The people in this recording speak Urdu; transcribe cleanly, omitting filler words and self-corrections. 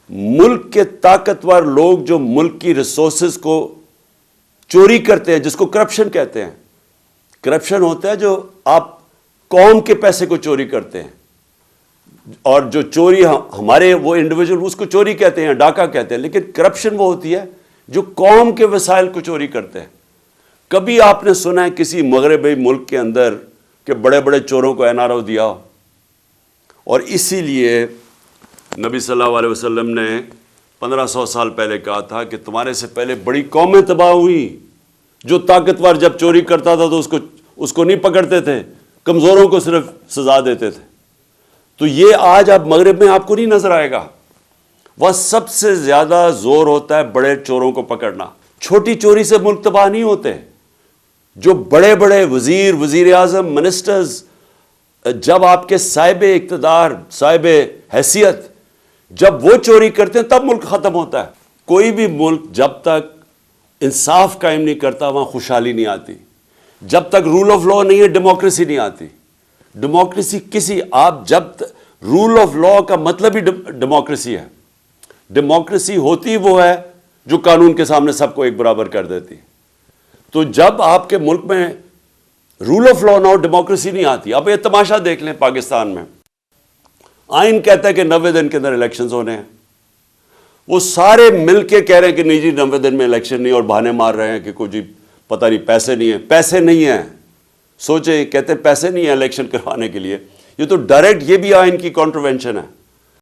ملک کے طاقتور لوگ جو ملک کی ریسورسز کو چوری کرتے ہیں، جس کو کرپشن کہتے ہیں. کرپشن ہوتا ہے جو آپ قوم کے پیسے کو چوری کرتے ہیں، اور جو چوری ہمارے وہ انڈیویجول اس کو چوری کہتے ہیں، ڈاکہ کہتے ہیں، لیکن کرپشن وہ ہوتی ہے جو قوم کے وسائل کو چوری کرتے ہیں. کبھی آپ نے سنا ہے کسی مغربی ملک کے اندر کہ بڑے بڑے چوروں کو این آر او دیا ہو؟ اور اسی لیے نبی صلی اللہ علیہ وسلم نے 1500 سال پہلے کہا تھا کہ تمہارے سے پہلے بڑی قومیں تباہ ہوئی. جو طاقتور جب چوری کرتا تھا تو اس کو نہیں پکڑتے تھے، کمزوروں کو صرف سزا دیتے تھے. تو یہ آج اب مغرب میں آپ کو نہیں نظر آئے گا. وہ سب سے زیادہ زور ہوتا ہے بڑے چوروں کو پکڑنا. چھوٹی چوری سے ملک تباہ نہیں ہوتے. جو بڑے بڑے وزیر اعظم، منسٹرز، جب آپ کے صاحب اقتدار، صاحب حیثیت جب وہ چوری کرتے ہیں تب ملک ختم ہوتا ہے. کوئی بھی ملک جب تک انصاف قائم نہیں کرتا وہاں خوشحالی نہیں آتی. جب تک رول آف لا نہیں ہے ڈیموکریسی نہیں آتی. ڈیموکریسی آپ جب رول آف لا کا مطلب ہی ڈیموکریسی ہے. ڈیموکریسی ہوتی وہ ہے جو قانون کے سامنے سب کو ایک برابر کر دیتی. تو جب آپ کے ملک میں رول آف لا نہ ہو ڈیموکریسی نہیں آتی. اب یہ تماشا دیکھ لیں پاکستان میں. آئین کہتا ہے کہ 90 دن کے اندر الیکشنز ہونے ہیں. وہ سارے مل کے کہہ رہے ہیں کہ نہیں جی 90 دن میں الیکشن نہیں، اور بہانے مار رہے ہیں کہ کوئی جی پتہ نہیں پیسے نہیں ہیں. پیسے نہیں ہیں. سوچیں، کہتے ہیں پیسے نہیں ہیں الیکشن کروانے کے لیے. یہ تو ڈائریکٹ یہ بھی آئین کی کانٹروینشن ہے.